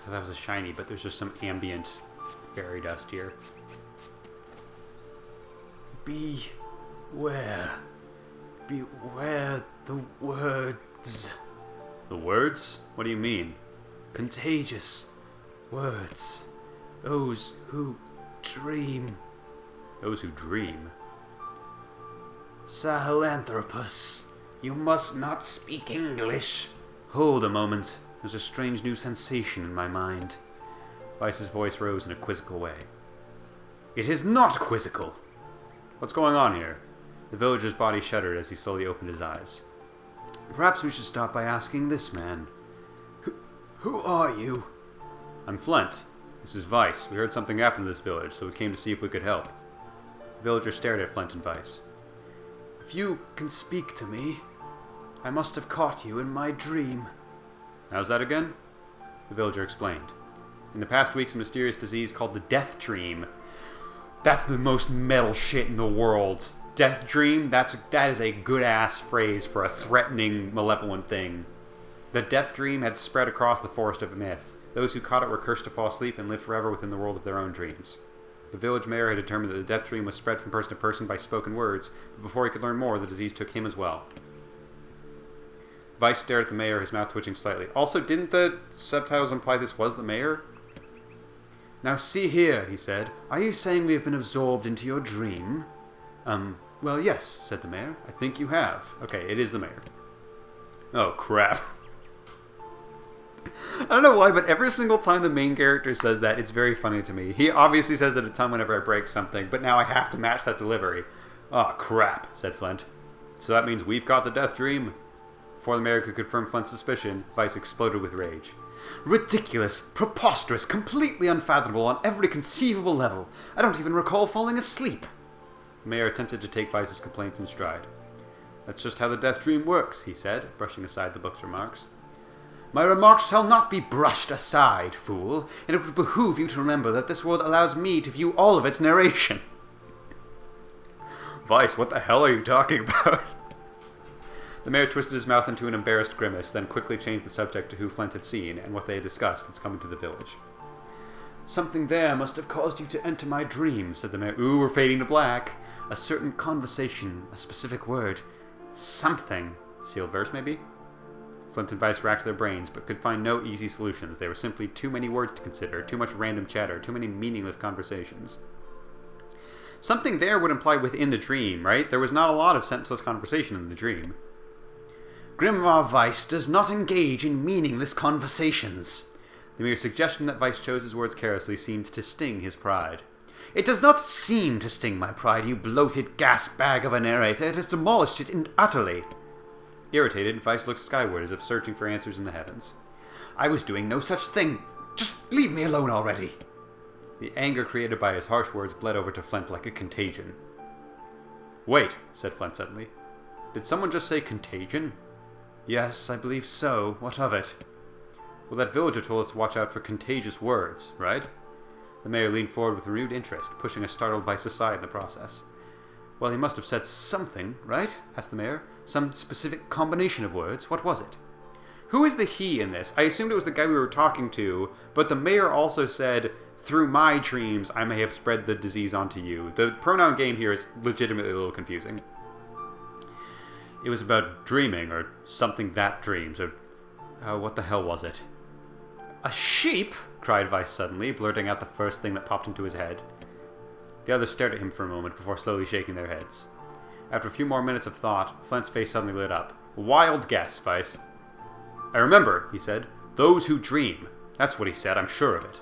thought that was a shiny, but there's just some ambient fairy dust here. Beware. Beware the words. The words? What do you mean? Contagious words. Those who dream. Those who dream? Sahelanthropus, you must not speak English. Hold a moment. There's a strange new sensation in my mind. Weiss's voice rose in a quizzical way. It is not quizzical. What's going on here? The villager's body shuddered as he slowly opened his eyes. Perhaps we should start by asking this man. Who are you? I'm Flint. This is Weiss. We heard something happen to this village, so we came to see if we could help. The villager stared at Flint and Weiss. If you can speak to me, I must have caught you in my dream. How's that again? The villager explained. In the past weeks, a mysterious disease called the Death Dream. That's the most metal shit in the world. Death Dream, that is a good-ass phrase for a threatening, malevolent thing. The Death Dream had spread across the forest of myth. Those who caught it were cursed to fall asleep and live forever within the world of their own dreams. The village mayor had determined that the Death Dream was spread from person to person by spoken words, but before he could learn more, the disease took him as well. Weiss stared at the mayor, his mouth twitching slightly. Also, didn't the subtitles imply this was the mayor? Now see here, he said. Are you saying we have been absorbed into your dream? Well, yes, said the mayor. I think you have. Okay, it is the mayor. Oh, crap. I don't know why, but every single time the main character says that, it's very funny to me. He obviously says it a ton whenever I break something, but now I have to match that delivery. Oh, crap, said Flint. So that means we've got the Death Dream? Before the mayor could confirm Flint's suspicion, Weiss exploded with rage. Ridiculous, preposterous, completely unfathomable on every conceivable level. I don't even recall falling asleep. The mayor attempted to take Weiss's complaint in stride. That's just how the Death Dream works, he said, brushing aside the book's remarks. My remarks shall not be brushed aside, fool, and it would behoove you to remember that this world allows me to view all of its narration. Weiss, what the hell are you talking about? The mayor twisted his mouth into an embarrassed grimace, then quickly changed the subject to who Flint had seen and what they had discussed since coming to the village. Something there must have caused you to enter my dream, said the mayor. Ooh, we're fading to black. A certain conversation, a specific word. Something. Sealed verse, maybe? Flint and Weiss racked their brains, but could find no easy solutions. There were simply too many words to consider, too much random chatter, too many meaningless conversations. Something there would imply within the dream, right? There was not a lot of senseless conversation in the dream. Grimoire Weiss does not engage in meaningless conversations. The mere suggestion that Weiss chose his words carelessly seemed to sting his pride. It does not seem to sting my pride, you bloated gas bag of a narrator. It has demolished it utterly. Irritated, Weiss looked skyward as if searching for answers in the heavens. I was doing no such thing. Just leave me alone already. The anger created by his harsh words bled over to Flint like a contagion. Wait, said Flint suddenly. Did someone just say contagion? Yes, I believe so. What of it? Well, that villager told us to watch out for contagious words, right? The mayor leaned forward with renewed interest, pushing a startled Weiss aside in the process. Well, he must have said something, right? Asked the mayor. Some specific combination of words. What was it? Who is the he in this? I assumed it was the guy we were talking to, but the mayor also said, through my dreams, I may have spread the disease onto you. The pronoun game here is legitimately a little confusing. It was about dreaming, or something that dreams, or... what the hell was it? A sheep? Cried Weiss suddenly, blurting out the first thing that popped into his head. The others stared at him for a moment before slowly shaking their heads. After a few more minutes of thought, Flint's face suddenly lit up. Wild guess, Weiss. I remember, he said. Those who dream. That's what he said, I'm sure of it.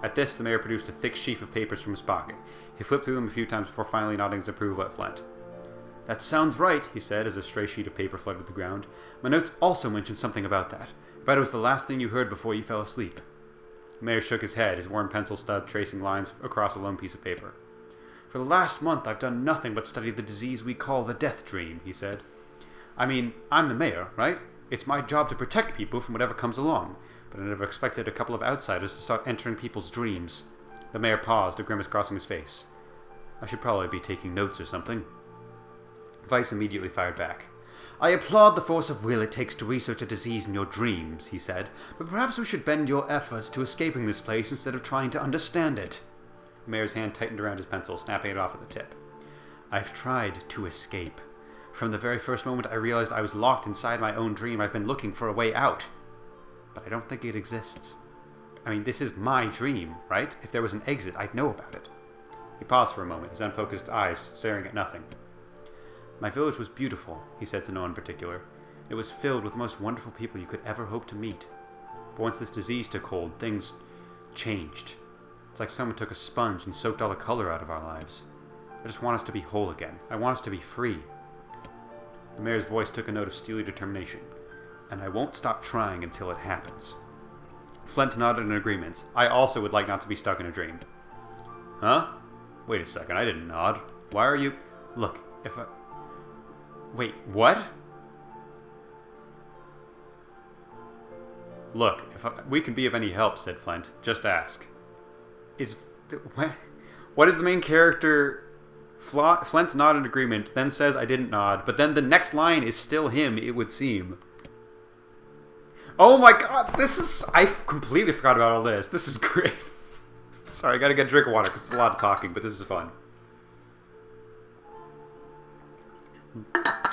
At this, the mayor produced a thick sheaf of papers from his pocket. He flipped through them a few times before finally nodding his approval at Flint. That sounds right, he said, as a stray sheet of paper flooded the ground. My notes also mentioned something about that. I bet it was the last thing you heard before you fell asleep. The mayor shook his head, his worn pencil stub tracing lines across a lone piece of paper. For the last month, I've done nothing but study the disease we call the Death Dream, he said. I mean, I'm the mayor, right? It's my job to protect people from whatever comes along, but I never expected a couple of outsiders to start entering people's dreams. The mayor paused, a grimace crossing his face. I should probably be taking notes or something. Weiss immediately fired back. I applaud the force of will it takes to research a disease in your dreams, he said, but perhaps we should bend your efforts to escaping this place instead of trying to understand it. The mayor's hand tightened around his pencil, snapping it off at the tip. I've tried to escape. From the very first moment I realized I was locked inside my own dream, I've been looking for a way out. But I don't think it exists. I mean, this is my dream, right? If there was an exit, I'd know about it. He paused for a moment, his unfocused eyes staring at nothing. My village was beautiful, he said to no one in particular. It was filled with the most wonderful people you could ever hope to meet. But once this disease took hold, things changed. It's like someone took a sponge and soaked all the color out of our lives. I just want us to be whole again. I want us to be free. The mayor's voice took a note of steely determination. And I won't stop trying until it happens. Flint nodded in agreement. I also would like not to be stuck in a dream. Huh? Wait a second, I didn't nod. Why are you... Look, if I... Wait, what? Look, we can be of any help, said Flint. Just ask. What is the main character... Flint's nod in agreement, then says I didn't nod, but then the next line is still him, it would seem. Oh my god, this is... I completely forgot about all this. This is great. Sorry, I gotta get a drink of water because it's a lot of talking, but this is fun.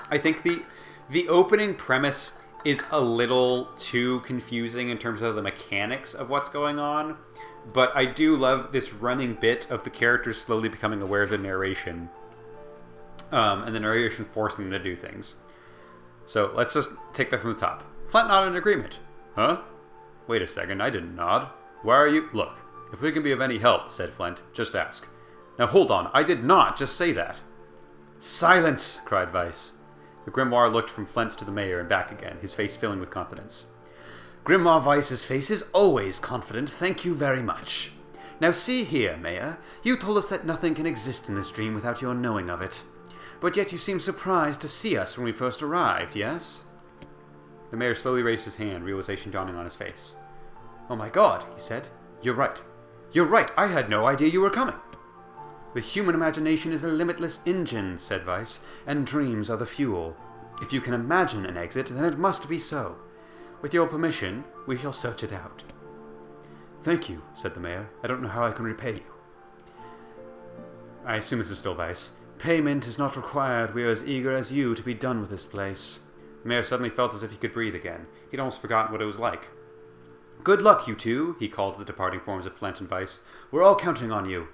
I think the opening premise is a little too confusing in terms of the mechanics of what's going on, but I do love this running bit of the characters slowly becoming aware of the narration, and the narration forcing them to do things. So let's just take that from the top. Flint nodded in agreement. Huh? Wait a second, I didn't nod. Why are you... Look, if we can be of any help, said Flint, just ask. Now hold on, I did not just say that. Silence, cried Weiss. The Grimoire looked from Flint to the mayor and back again, his face filling with confidence. Grimoire Weiss's face is always confident, thank you very much. Now see here, Mayor, you told us that nothing can exist in this dream without your knowing of it. But yet you seemed surprised to see us when we first arrived, yes? The mayor slowly raised his hand, realization dawning on his face. Oh my god, he said. You're right. You're right, I had no idea you were coming. The human imagination is a limitless engine, said Weiss, and dreams are the fuel. If you can imagine an exit, then it must be so. With your permission, we shall search it out. Thank you, said the mayor. I don't know how I can repay you. I assume this is still Weiss. Payment is not required. We are as eager as you to be done with this place. The mayor suddenly felt as if he could breathe again. He'd almost forgotten what it was like. Good luck, you two, he called to the departing forms of Flint and Weiss. We're all counting on you.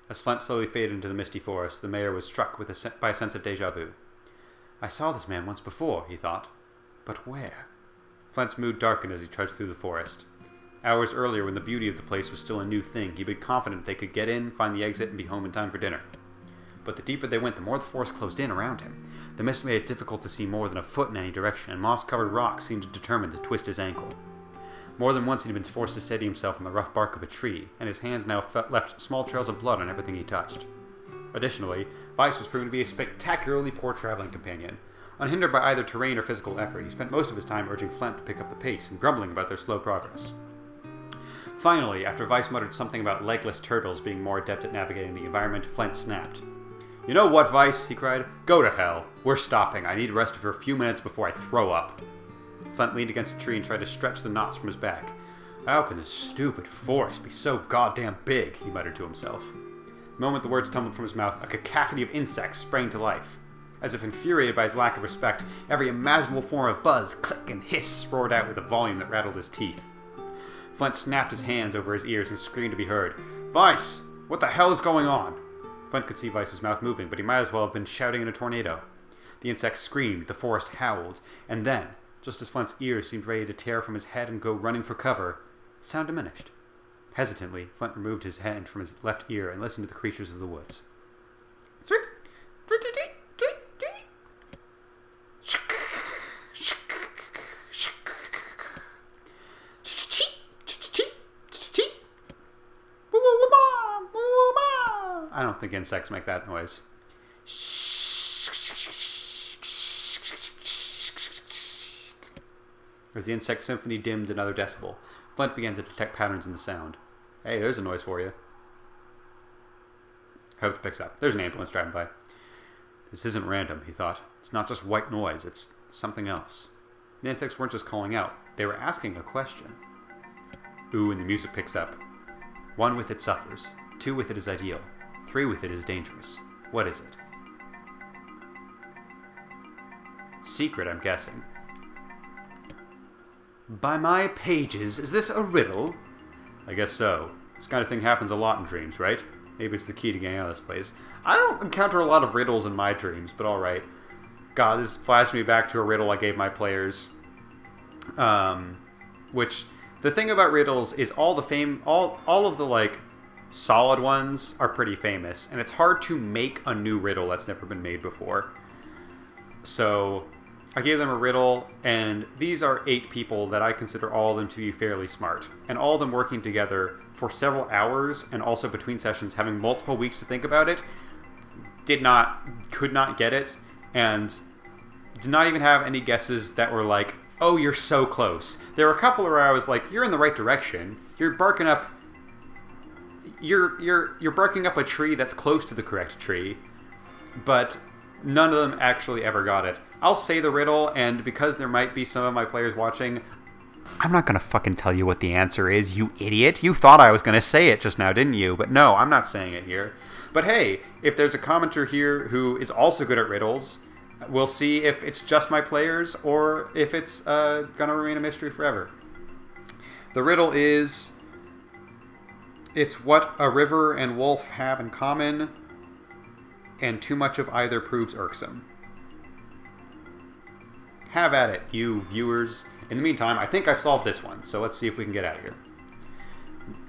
As Flint slowly faded into the misty forest, the mayor was struck by a sense of déjà vu. I saw this man once before, he thought. But where? Flint's mood darkened as he trudged through the forest. Hours earlier, when the beauty of the place was still a new thing, he'd been confident they could get in, find the exit, and be home in time for dinner. But the deeper they went, the more the forest closed in around him. The mist made it difficult to see more than a foot in any direction, and moss-covered rocks seemed determined to twist his ankle. More than once he'd been forced to steady himself on the rough bark of a tree, and his hands now left small trails of blood on everything he touched. Additionally, Weiss was proven to be a spectacularly poor traveling companion. Unhindered by either terrain or physical effort, he spent most of his time urging Flint to pick up the pace and grumbling about their slow progress. Finally, after Weiss muttered something about legless turtles being more adept at navigating the environment, Flint snapped. You know what, Weiss? He cried. Go to hell. We're stopping. I need rest for a few minutes before I throw up. Flint leaned against a tree and tried to stretch the knots from his back. How can this stupid forest be so goddamn big? He muttered to himself. The moment the words tumbled from his mouth, a cacophony of insects sprang to life. As if infuriated by his lack of respect, every imaginable form of buzz, click, and hiss roared out with a volume that rattled his teeth. Flint snapped his hands over his ears and screamed to be heard. Weiss! What the hell is going on? Flint could see Weiss's mouth moving, but he might as well have been shouting in a tornado. The insects screamed, the forest howled, and then, just as Flint's ears seemed ready to tear from his head and go running for cover, the sound diminished. Hesitantly, Flint removed his hand from his left ear and listened to the creatures of the woods. I don't think insects make that noise. As the insect symphony dimmed another decibel, Flint began to detect patterns in the sound. Hey, there's a noise for you. I hope it picks up. There's an ambulance driving by. This isn't random, he thought. It's not just white noise, it's something else. The insects weren't just calling out. They were asking a question. Ooh, and the music picks up. 1 with it suffers. 2 with it is ideal. 3 with it is dangerous. What is it? Secret, I'm guessing. By my pages, is this a riddle? I guess so. This kind of thing happens a lot in dreams, right? Maybe it's the key to getting out of this place. I don't encounter a lot of riddles in my dreams, but alright. God, this flashed me back to a riddle I gave my players. Which, the thing about riddles is all of the, like, solid ones are pretty famous, and it's hard to make a new riddle that's never been made before. So, I gave them a riddle, and these are 8 people that I consider all of them to be fairly smart. And all of them working together for several hours, and also between sessions having multiple weeks to think about it, could not get it, and did not even have any guesses that were like, oh, you're so close. There were a couple where I was like, you're in the right direction. You're barking up a tree that's close to the correct tree, but none of them actually ever got it. I'll say the riddle, and because there might be some of my players watching, I'm not going to fucking tell you what the answer is, you idiot. You thought I was going to say it just now, didn't you? But no, I'm not saying it here. But hey, if there's a commenter here who is also good at riddles, we'll see if it's just my players or if it's going to remain a mystery forever. The riddle is, it's what a river and wolf have in common, and too much of either proves irksome. Have at it, you viewers. In the meantime, I think I've solved this one, so let's see if we can get out of here.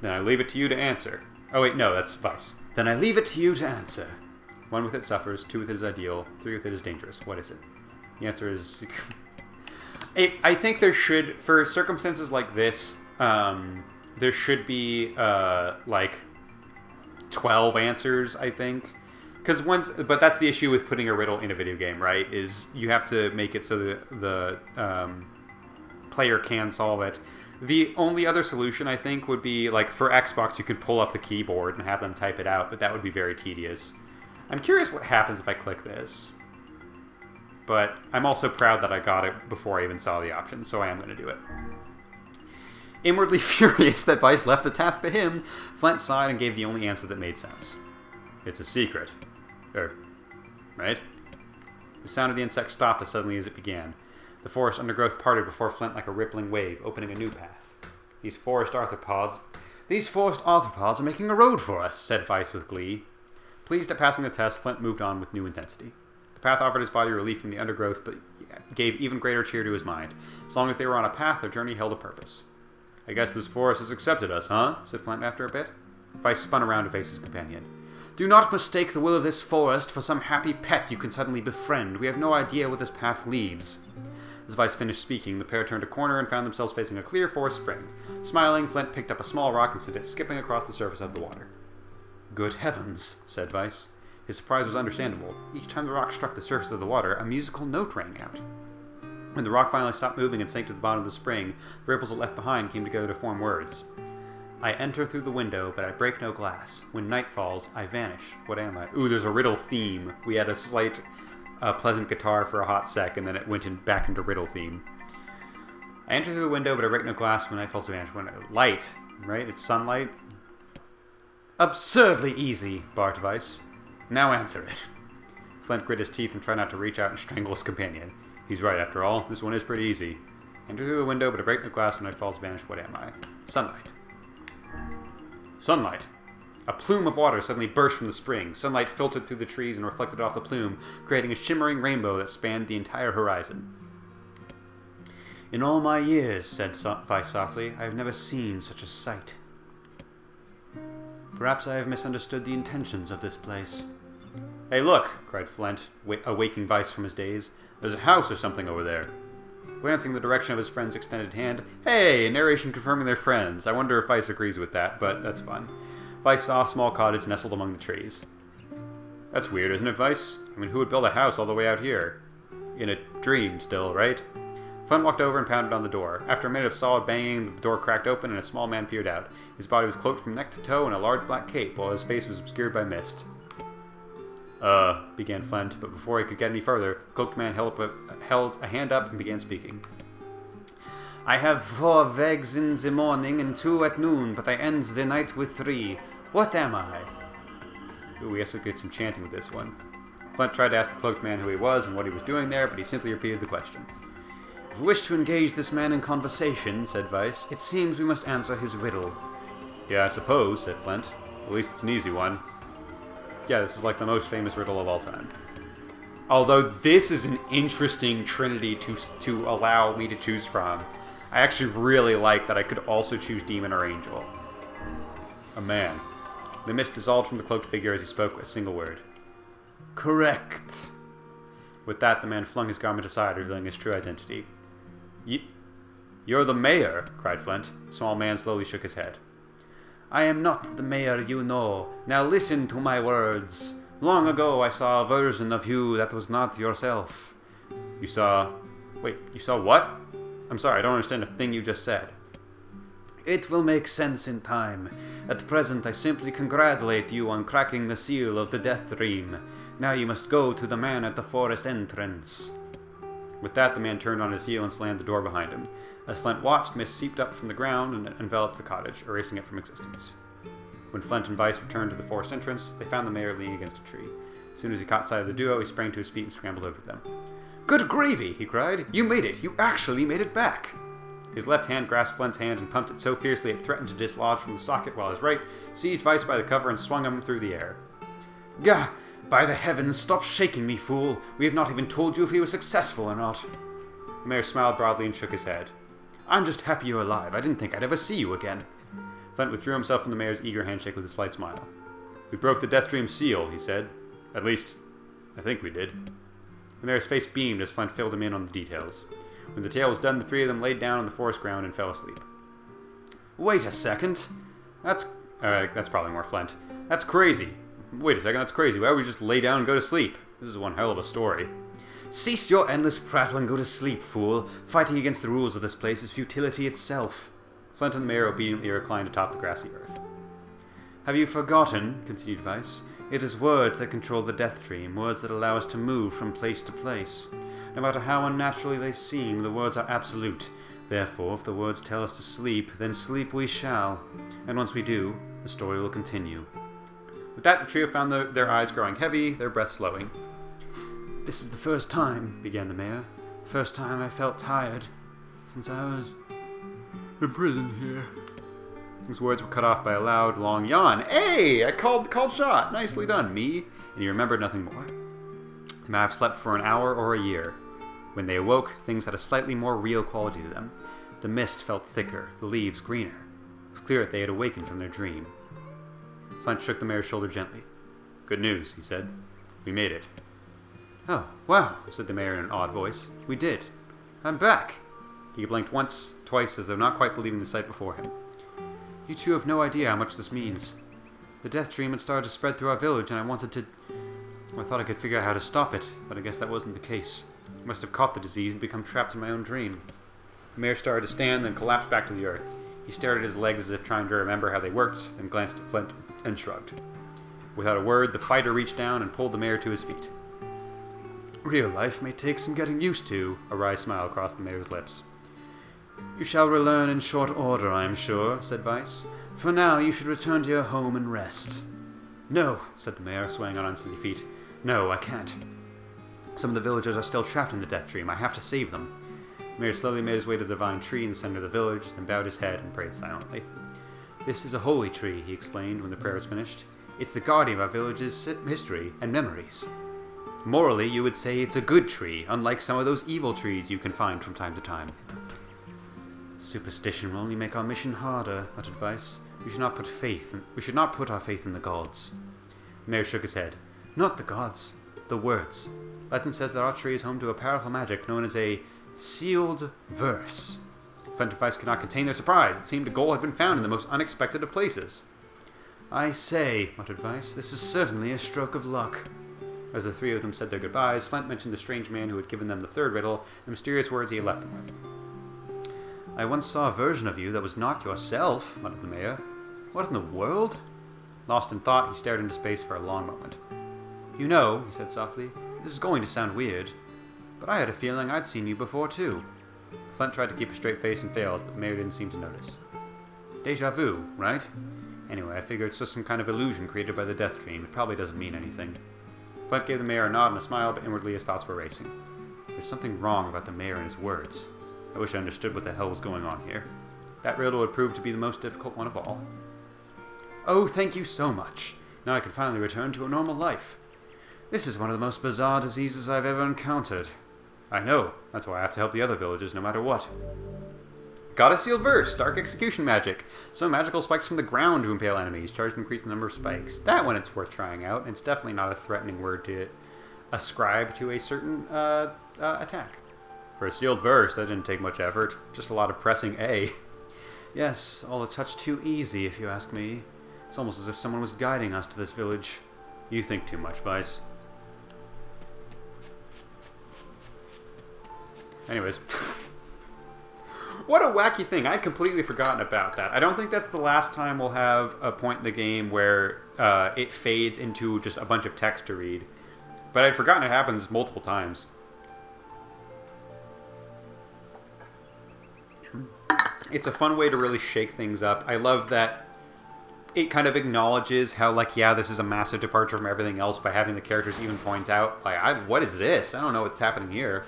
Then I leave it to you to answer. Oh wait, no, that's Weiss. Then I leave it to you to answer. 1 with it suffers, 2 with it is ideal, 3 with it is dangerous. What is it? The answer is... I think there should, for circumstances like this, there should be, like, 12 answers, I think. But that's the issue with putting a riddle in a video game, right? Is you have to make it so that the player can solve it. The only other solution, I think, would be, like, for Xbox, you could pull up the keyboard and have them type it out, but that would be very tedious. I'm curious what happens if I click this. But I'm also proud that I got it before I even saw the option, so I am going to do it. Inwardly furious that Weiss left the task to him, Flint sighed and gave the only answer that made sense. It's a secret. Right? The sound of the insect stopped as suddenly as it began. The forest undergrowth parted before Flint like a rippling wave, opening a new path. These forest arthropods are making a road for us, said Weiss with glee. Pleased at passing the test, Flint moved on with new intensity. The path offered his body relief from the undergrowth, but gave even greater cheer to his mind. As long as they were on a path, their journey held a purpose. I guess this forest has accepted us, huh? Said Flint after a bit. Weiss spun around to face his companion. Do not mistake the will of this forest for some happy pet you can suddenly befriend. We have no idea where this path leads. As Weiss finished speaking, the pair turned a corner and found themselves facing a clear forest spring. Smiling, Flint picked up a small rock and sent it skipping across the surface of the water. Good heavens, said Weiss. His surprise was understandable. Each time the rock struck the surface of the water, a musical note rang out. When the rock finally stopped moving and sank to the bottom of the spring, the ripples it left behind came together to form words. I enter through the window, but I break no glass. When night falls, I vanish. What am I? Ooh, there's a riddle theme. We had a slight pleasant guitar for a hot sec, and then it went back into riddle theme. I enter through the window, but I break no glass. When night falls, I vanish. When light, right? It's sunlight. Absurdly easy, barked Weiss. Now answer it. Flint grit his teeth and tried not to reach out and strangle his companion. He's right, after all. This one is pretty easy. Enter through the window, but I break no glass. When night falls, vanish. What am I? Sunlight. Sunlight. A plume of water suddenly burst from the spring. Sunlight filtered through the trees and reflected off the plume, creating a shimmering rainbow that spanned the entire horizon. In all my years, said Weiss softly, I have never seen such a sight. Perhaps I have misunderstood the intentions of this place. Hey, look, cried Flint, awaking Weiss from his daze. There's a house or something over there. Glancing in the direction of his friend's extended hand, hey, narration confirming they're friends. I wonder if Weiss agrees with that, but that's fun. Weiss saw a small cottage nestled among the trees. That's weird, isn't it, Weiss? I mean, who would build a house all the way out here? In a dream still, right? Flint walked over and pounded on the door. After a minute of solid banging, the door cracked open and a small man peered out. His body was cloaked from neck to toe in a large black cape, while his face was obscured by mist. Began Flint, but before he could get any further, the cloaked man held a hand up and began speaking. I have 4 vegs in the morning and 2 at noon, but I end the night with 3. What am I? Ooh, we also get some chanting with this one. Flint tried to ask the cloaked man who he was and what he was doing there, but he simply repeated the question. If we wish to engage this man in conversation, said Weiss, it seems we must answer his riddle. Yeah, I suppose, said Flint. At least it's an easy one. Yeah, this is like the most famous riddle of all time. Although this is an interesting trinity to allow me to choose from. I actually really like that I could also choose demon or angel. A man. The mist dissolved from the cloaked figure as he spoke a single word. Correct. With that, the man flung his garment aside, revealing his true identity. You're the mayor, cried Flint. The small man slowly shook his head. I am not the mayor you know. Now listen to my words. Long ago I saw a version of you that was not yourself. You saw... Wait, you saw what? I'm sorry, I don't understand a thing you just said. It will make sense in time. At present I simply congratulate you on cracking the seal of the Death Dream. Now you must go to the man at the forest entrance. With that, the man turned on his heel and slammed the door behind him. As Flint watched, mist seeped up from the ground and enveloped the cottage, erasing it from existence. When Flint and Weiss returned to the forest entrance, they found the mayor leaning against a tree. As soon as he caught sight of the duo, he sprang to his feet and scrambled over to them. Good gravy, he cried. You made it. You actually made it back. His left hand grasped Flint's hand and pumped it so fiercely it threatened to dislodge from the socket, while his right seized Weiss by the cover and swung him through the air. Gah! By the heavens, stop shaking me, fool! We have not even told you if he was successful or not. The mayor smiled broadly and shook his head. I'm just happy you're alive. I didn't think I'd ever see you again. Flint withdrew himself from the mayor's eager handshake with a slight smile. We broke the Death Dream seal, he said. At least, I think we did. The mayor's face beamed as Flint filled him in on the details. When the tale was done, the 3 of them laid down on the forest ground and fell asleep. Wait a second. That's probably more Flint. That's crazy. Wait a second, that's crazy. Why don't we just lay down and go to sleep? This is one hell of a story. Cease your endless prattle and go to sleep, fool. Fighting against the rules of this place is futility itself. Flint and the mayor obediently reclined atop the grassy earth. Have you forgotten, continued Weiss, it is words that control the Death Dream, words that allow us to move from place to place. No matter how unnaturally they seem, the words are absolute. Therefore, if the words tell us to sleep, then sleep we shall. And once we do, the story will continue. With that, the trio found their eyes growing heavy, their breath slowing. This is the first time, began the mayor. First time I felt tired since I was imprisoned here. His words were cut off by a loud, long yawn. Hey! I called shot! Nicely done, me! And he remembered nothing more. They might have slept for an hour or a year. When they awoke, things had a slightly more real quality to them. The mist felt thicker, the leaves greener. It was clear that they had awakened from their dream. Flint shook the mayor's shoulder gently. Good news, he said. We made it. Oh, wow, said the mayor in an odd voice. We did. I'm back. He blinked once, twice, as though not quite believing the sight before him. You two have no idea how much this means. The Death Dream had started to spread through our village, and I thought I could figure out how to stop it, but I guess that wasn't the case. I must have caught the disease and become trapped in my own dream. The mayor started to stand, then collapsed back to the earth. He stared at his legs as if trying to remember how they worked, then glanced at Flint and shrugged. Without a word, the fighter reached down and pulled the mayor to his feet. Real life may take some getting used to, a wry smile crossed the mayor's lips. You shall relearn in short order, I am sure, said Weiss. For now, you should return to your home and rest. No, said the mayor, swaying on unsteady feet. No, I can't. Some of the villagers are still trapped in the Death Dream. I have to save them. The mayor slowly made his way to the vine tree in the center of the village, then bowed his head and prayed silently. This is a holy tree, he explained when the prayer was finished. It's the guardian of our village's history and memories. Morally, you would say it's a good tree, unlike some of those evil trees you can find from time to time. Superstition will only make our mission harder, muttered Weiss. We should not put our faith in the gods. The mayor shook his head. Not the gods, the words. Legend says that our tree is home to a powerful magic known as a sealed verse. Flint and Weiss could not contain their surprise. It seemed a goal had been found in the most unexpected of places. I say, muttered Weiss, this is certainly a stroke of luck. As the 3 of them said their goodbyes, Flint mentioned the strange man who had given them the 3rd riddle, the mysterious words he had left them with. I once saw a version of you that was not yourself, muttered the mayor. What in the world? Lost in thought, he stared into space for a long moment. You know, he said softly, this is going to sound weird, but I had a feeling I'd seen you before too. Flint tried to keep a straight face and failed, but the mayor didn't seem to notice. Deja vu, right? Anyway, I figured it's just some kind of illusion created by the death dream. It probably doesn't mean anything. Flint gave the mayor a nod and a smile, but inwardly his thoughts were racing. There's something wrong about the mayor and his words. I wish I understood what the hell was going on here. That riddle would prove to be the most difficult one of all. Oh, thank you so much. Now I can finally return to a normal life. This is one of the most bizarre diseases I've ever encountered. I know. That's why I have to help the other villagers no matter what. Got a sealed verse. Dark execution magic. Some magical spikes from the ground to impale enemies. Charge to increase the number of spikes. That one it's worth trying out. And it's definitely not a threatening word to ascribe to a certain attack. For a sealed verse, that didn't take much effort. Just a lot of pressing A. Yes, all a touch too easy, if you ask me. It's almost as if someone was guiding us to this village. You think too much, Weiss. Anyways. What a wacky thing. I'd completely forgotten about that. I don't think that's the last time we'll have a point in the game where it fades into just a bunch of text to read. But I'd forgotten it happens multiple times. It's a fun way to really shake things up. I love that it kind of acknowledges how, like, yeah, this is a massive departure from everything else by having the characters even point out, like, what is this? I don't know what's happening here.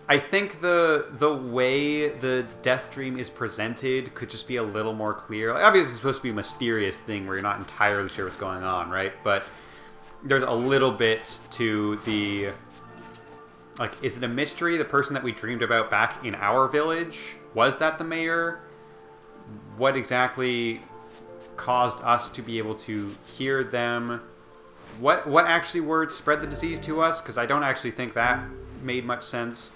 I think the way the death dream is presented could just be a little more clear. Like, obviously, it's supposed to be a mysterious thing where you're not entirely sure what's going on, right? But there's a little bit to the... Like, is it a mystery? The person that we dreamed about back in our village? Was that the mayor? What exactly caused us to be able to hear them? What actually words spread the disease to us? Because I don't actually think that made much sense.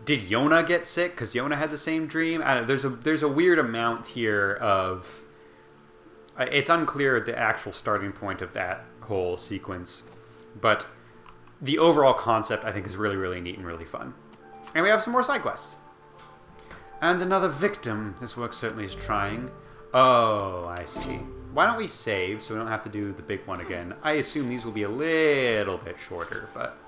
Did Yonah get sick? Because Yonah had the same dream. I don't know, there's a weird amount here of... It's unclear the actual starting point of that whole sequence. But the overall concept, I think, is really, really neat and really fun. And we have some more side quests. And another victim. This work certainly is trying. Oh, I see. Why don't we save so we don't have to do the big one again? I assume these will be a little bit shorter, but...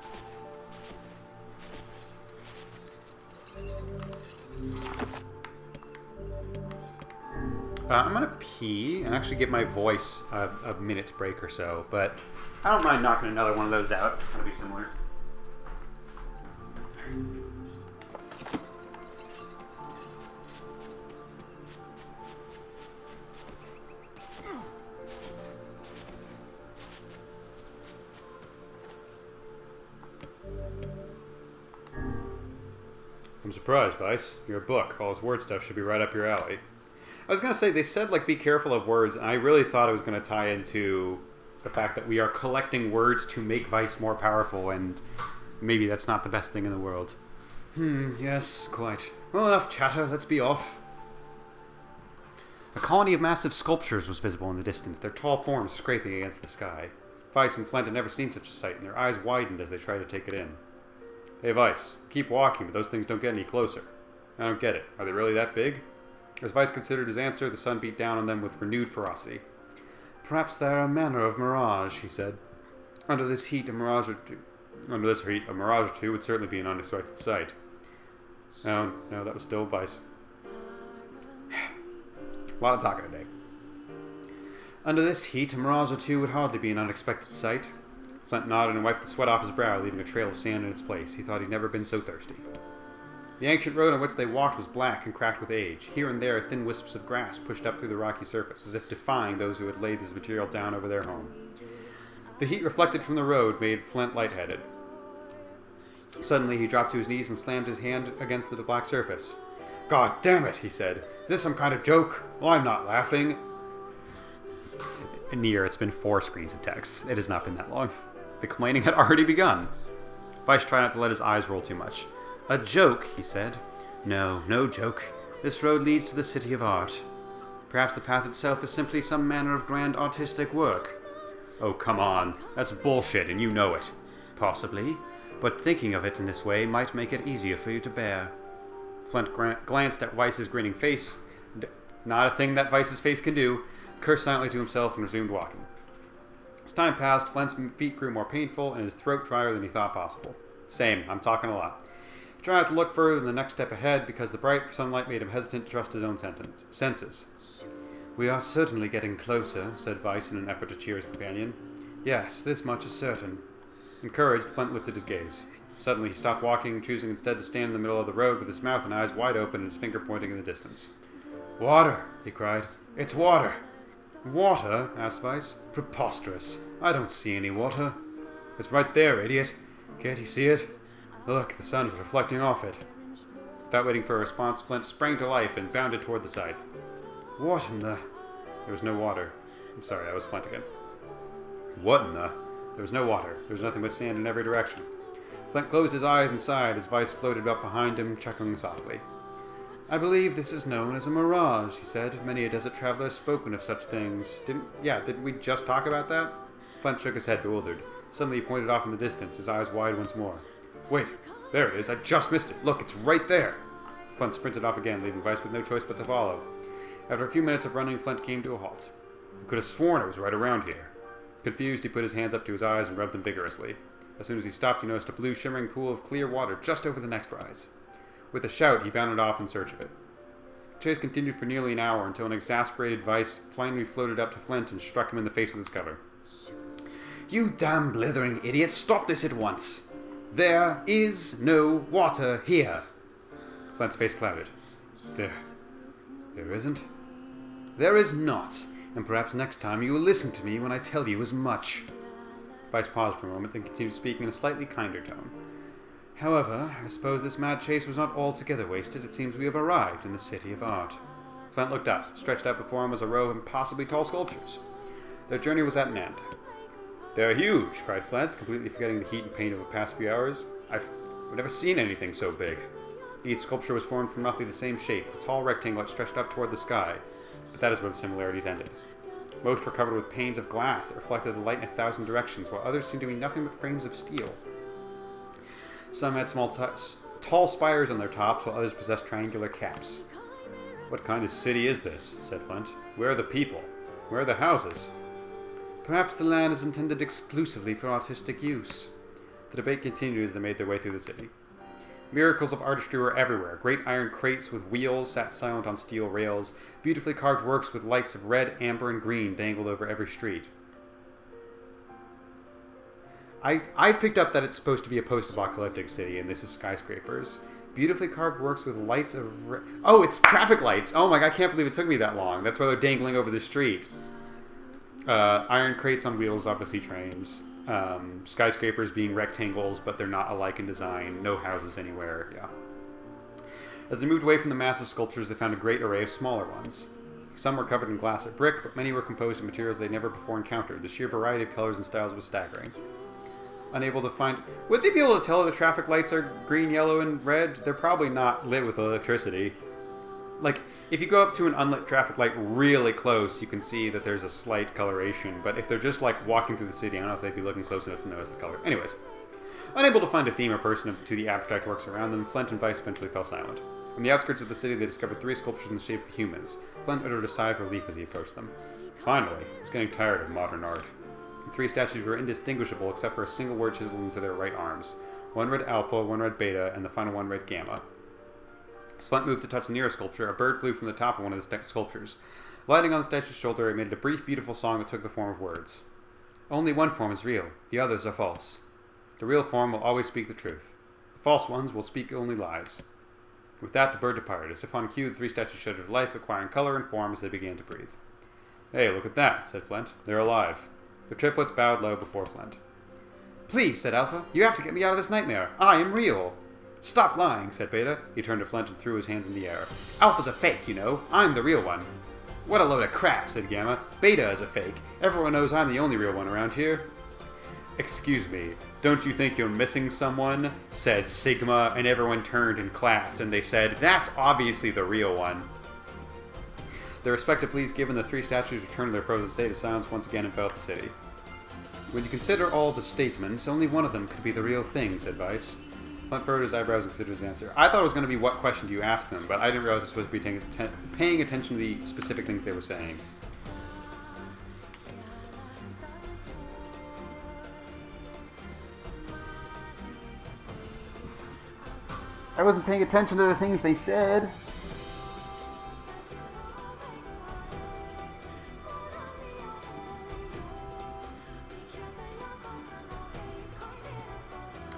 I'm going to pee and actually give my voice a minute's break or so, but I don't mind knocking another one of those out. It's going to be similar. I'm surprised, Weiss. Your book, all this word stuff, should be right up your alley. I was going to say, they said, like, be careful of words, and I really thought it was going to tie into the fact that we are collecting words to make Weiss more powerful, and maybe that's not the best thing in the world. Yes, quite. Well, enough chatter, let's be off. A colony of massive sculptures was visible in the distance, their tall forms scraping against the sky. Weiss and Flint had never seen such a sight, and their eyes widened as they tried to take it in. Hey, Weiss, keep walking, but those things don't get any closer. I don't get it. Are they really that big? As Weiss considered his answer, the sun beat down on them with renewed ferocity. Perhaps they're a manner of mirage, he said. Under this heat, a mirage or two would certainly be an unexpected sight. No, that was still Weiss. A lot of talking today. Under this heat, a mirage or two would hardly be an unexpected sight. Flint nodded and wiped the sweat off his brow, leaving a trail of sand in its place. He thought he'd never been so thirsty. The ancient road on which they walked was black and cracked with age. Here and there, thin wisps of grass pushed up through the rocky surface, as if defying those who had laid this material down over their home. The heat reflected from the road made Flint lightheaded. Suddenly, he dropped to his knees and slammed his hand against the black surface. God damn it, he said. Is this some kind of joke? Well, I'm not laughing. NieR, it's been 4 screens of text. It has not been that long. The complaining had already begun. Weiss tried not to let his eyes roll too much. A joke, he said. No joke. This road leads to the city of art. Perhaps the path itself is simply some manner of grand artistic work. Oh, come on. That's bullshit, and you know it. Possibly. But thinking of it in this way might make it easier for you to bear. Flint glanced at Weiss's grinning face. Not a thing that Weiss's face can do. cursed silently to himself and resumed walking. As time passed, Flint's feet grew more painful and his throat drier than he thought possible. Same, I'm talking a lot. He tried not to look further than the next step ahead because the bright sunlight made him hesitant to trust his own senses. "We are certainly getting closer," said Weiss in an effort to cheer his companion. "Yes, this much is certain." Encouraged, Flint lifted his gaze. Suddenly he stopped walking, choosing instead to stand in the middle of the road with his mouth and eyes wide open and his finger pointing in the distance. "Water!" he cried. "It's water!" "Water?" asked Weiss. "Preposterous. I don't see any water." "It's right there, idiot. Can't you see it? Look, the sun is reflecting off it." Without waiting for a response, Flint sprang to life and bounded toward the side. "What in the—" There was no water. I'm sorry, that was Flint again. "What in the—" There was no water. There was nothing but sand in every direction. Flint closed his eyes and sighed as Weiss floated up behind him, chuckling softly. "I believe this is known as a mirage," he said. "Many a desert traveler has spoken of such things. Didn't we just talk about that?" Flint shook his head, bewildered. Suddenly he pointed off in the distance, his eyes wide once more. "Wait, there it is. I just missed it. Look, it's right there." Flint sprinted off again, leaving Weiss with no choice but to follow. After a few minutes of running, Flint came to a halt. He could have sworn it was right around here. Confused, he put his hands up to his eyes and rubbed them vigorously. As soon as he stopped, he noticed a blue, shimmering pool of clear water just over the next rise. With a shout, he bounded off in search of it. The chase continued for nearly an hour until an exasperated Weiss finally floated up to Flint and struck him in the face with his cover. "You damn blithering idiot! Stop this at once! There is no water here!" Flint's face clouded. There isn't?" "There is not, and perhaps next time you will listen to me when I tell you as much." Weiss paused for a moment, then continued speaking in a slightly kinder tone. "However, I suppose this mad chase was not altogether wasted. It seems we have arrived in the City of Art." Flint looked up. Stretched out before him was a row of impossibly tall sculptures. Their journey was at an end. "They're huge!" cried Flint, completely forgetting the heat and pain of the past few hours. I've never seen anything so big." Each sculpture was formed from roughly the same shape, a tall rectangle that stretched up toward the sky, but that is where the similarities ended. Most were covered with panes of glass that reflected the light in 1,000 directions, while others seemed to be nothing but frames of steel. Some had tall spires on their tops, while others possessed triangular caps. "What kind of city is this?" said Flint. "Where are the people? Where are the houses?" "Perhaps the land is intended exclusively for artistic use." The debate continued as they made their way through the city. Miracles of artistry were everywhere. Great iron crates with wheels sat silent on steel rails. Beautifully carved works with lights of red, amber, and green dangled over every street. I've picked up that it's supposed to be a post-apocalyptic city, and this is skyscrapers. Beautifully carved works with lights of Oh, it's traffic lights! Oh my god, I can't believe it took me that long. That's why they're dangling over the street. Iron crates on wheels, obviously trains. Skyscrapers being rectangles, but they're not alike in design. No houses anywhere, yeah. As they moved away from the massive sculptures, they found a great array of smaller ones. Some were covered in glass or brick, but many were composed of materials they'd never before encountered. The sheer variety of colors and styles was staggering. Unable to find... Would they be able to tell if the traffic lights are green, yellow, and red? They're probably not lit with electricity. Like, if you go up to an unlit traffic light really close, you can see that there's a slight coloration. But if they're just, like, walking through the city, I don't know if they'd be looking close enough to notice the color. Anyways. Unable to find a theme or person to the abstract works around them, Flint and Weiss eventually fell silent. On the outskirts of the city, they discovered 3 sculptures in the shape of humans. Flint uttered a sigh of relief as he approached them. Finally, he was getting tired of modern art. The 3 statues were indistinguishable except for a single word chiseled into their right arms. One read Alpha, one read Beta, and the final one read Gamma. As Flint moved to touch the nearest sculpture, a bird flew from the top of one of the sculptures. Lighting on the statue's shoulder, it made a brief, beautiful song that took the form of words. "Only one form is real. The others are false. The real form will always speak the truth. The false ones will speak only lies." With that, the bird departed. As if on cue, the 3 statues shuddered life, acquiring color and form as they began to breathe. "Hey, look at that," said Flint. "They're alive." The triplets bowed low before Flint. "Please," said Alpha, "you have to get me out of this nightmare. I am real." "Stop lying," said Beta. He turned to Flint and threw his hands in the air. "Alpha's a fake, you know. I'm the real one." "What a load of crap," said Gamma. "Beta is a fake. Everyone knows I'm the only real one around here." "Excuse me, don't you think you're missing someone?" said Sigma, and everyone turned and clapped, and they said, "That's obviously the real one." Their respective pleas given, the 3 statues returned to their frozen state of silence once again and enveloped the city. "When you consider all the statements, only one of them could be the real thing," said Weiss. Flint furrowed his eyebrows and considered his answer. I thought it was going to be what question do you ask them, but I didn't realize I was supposed to be paying attention to the specific things they were saying. I wasn't paying attention to the things they said.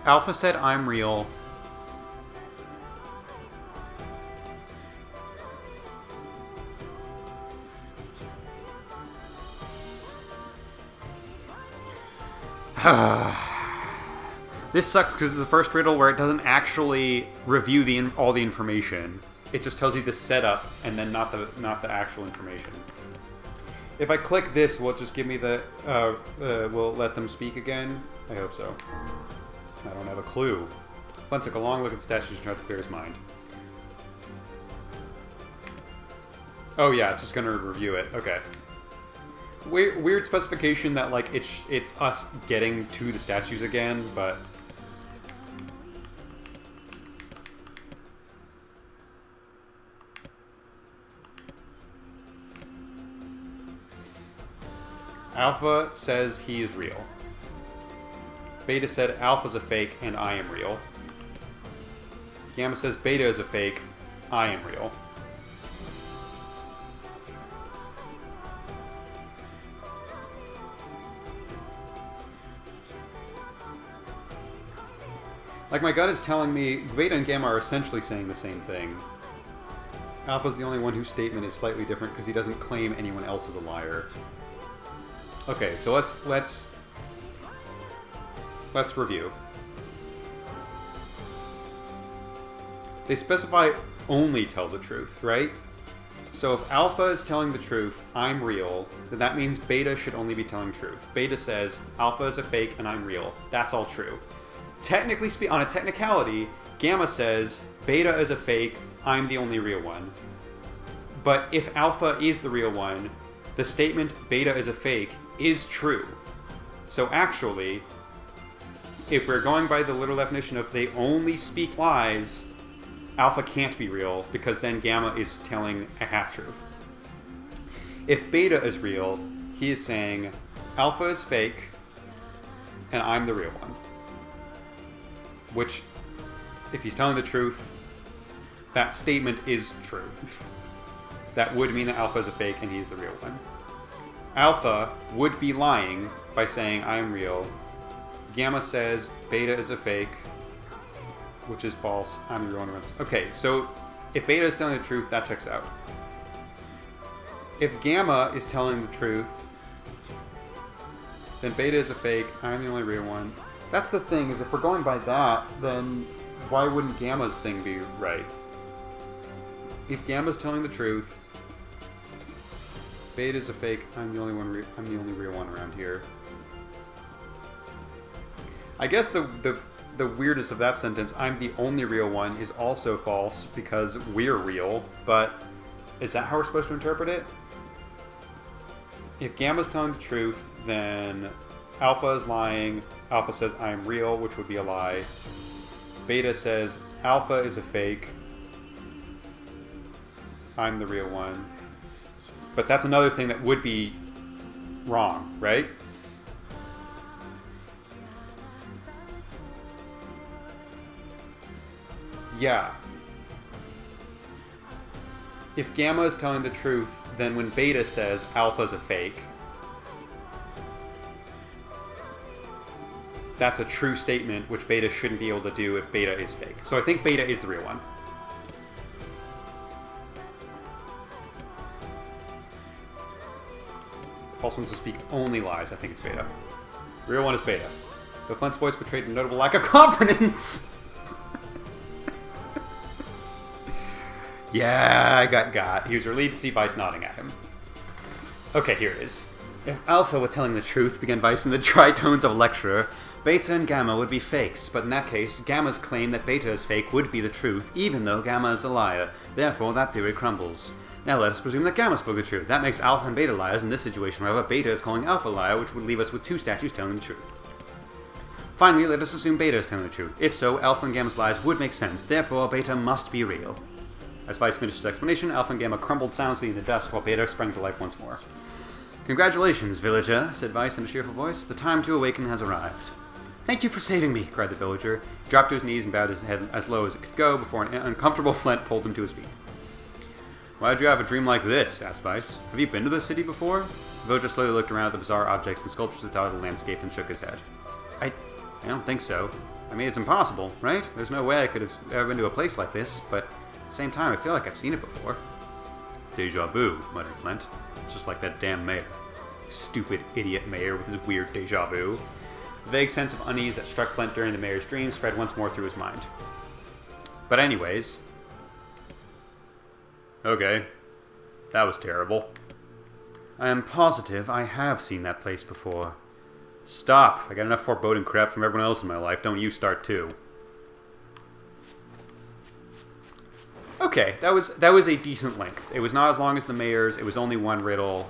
Alpha said, I'm real. This sucks because it's the first riddle where it doesn't actually review all the information. It just tells you the setup and then not the actual information. If I click this, will it just give me the... will it let them speak again? I hope so. I don't have a clue. Glenn took a long look at the statues and tried to clear his mind. Oh yeah, it's just going to review it. Okay. Weird specification that, like, it's us getting to the statues again, but... Alpha says he is real. Beta said Alpha's a fake and I am real. Gamma says Beta is a fake, I am real. Like, my gut is telling me Beta and Gamma are essentially saying the same thing. Alpha's the only one whose statement is slightly different because he doesn't claim anyone else is a liar. Okay, so let's review. They specify only tell the truth, right? So if Alpha is telling the truth, I'm real, then that means Beta should only be telling truth. Beta says Alpha is a fake and I'm real. That's all true. Technically on a technicality, Gamma says Beta is a fake, I'm the only real one. But if Alpha is the real one, the statement Beta is a fake is true. So actually, if we're going by the literal definition of they only speak lies, Alpha can't be real because then Gamma is telling a half-truth. If Beta is real, he is saying Alpha is fake and I'm the real one. Which, if he's telling the truth, that statement is true. That would mean that Alpha is a fake and he's the real one. Alpha would be lying by saying I am real. Gamma says Beta is a fake, which is false. I'm the real one. Okay, so if Beta is telling the truth, that checks out. If Gamma is telling the truth, then Beta is a fake. I'm the only real one. That's the thing, is if we're going by that, then why wouldn't Gamma's thing be right? If Gamma's telling the truth, Beta's a fake, I'm the only real one around here. I guess the weirdest of that sentence, I'm the only real one, is also false because we're real, but is that how we're supposed to interpret it? If Gamma's telling the truth, then Alpha is lying. Alpha says I am real, which would be a lie. Beta says Alpha is a fake. I'm the real one. But that's another thing that would be wrong, right? Yeah. If Gamma is telling the truth, then when Beta says Alpha's a fake, that's a true statement, which Beta shouldn't be able to do if Beta is fake. So I think Beta is the real one. False ones will speak only lies. I think it's Beta. Real one is Beta. Though Flint's voice betrayed a notable lack of confidence. Yeah, I got. He was relieved to see Weiss nodding at him. Okay, here it is. If Alpha were telling the truth, began Weiss in the dry tones of a lecturer, Beta and Gamma would be fakes, but in that case, Gamma's claim that Beta is fake would be the truth, even though Gamma is a liar. Therefore, that theory crumbles. Now let us presume that Gamma spoke the truth. That makes Alpha and Beta liars. In this situation, however, Beta is calling Alpha a liar, which would leave us with two statues telling the truth. Finally, let us assume Beta is telling the truth. If so, Alpha and Gamma's lies would make sense. Therefore, Beta must be real. As Weiss finished his explanation, Alpha and Gamma crumbled soundlessly in the dust while Beta sprang to life once more. Congratulations, villager, said Weiss in a cheerful voice. The time to awaken has arrived. Thank you for saving me, cried the villager. He dropped to his knees and bowed his head as low as it could go before an uncomfortable Flint pulled him to his feet. Why did you have a dream like this? Asked Weiss. Have you been to the city before? The villager slowly looked around at the bizarre objects and sculptures that dotted the landscape and shook his head. I don't think so. I mean, it's impossible, right? There's no way I could have ever been to a place like this, but at the same time, I feel like I've seen it before. Deja vu, muttered Flint. It's just like that damn mayor. Stupid idiot mayor with his weird deja vu. The vague sense of unease that struck Flint during the mayor's dream spread once more through his mind. But anyways... Okay. That was terrible. I am positive I have seen that place before. Stop. I got enough foreboding crap from everyone else in my life. Don't you start too. Okay, that was a decent length. It was not as long as the mayor's. It was only one riddle.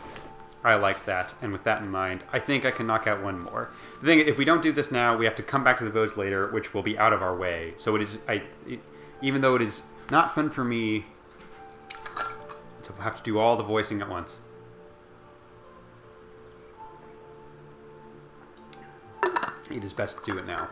I liked that, and with that in mind, I think I can knock out one more. The thing, if we don't do this now, we have to come back to the village later, which will be out of our way. So it is, even though it is not fun for me to have to do all the voicing at once. It is best to do it now.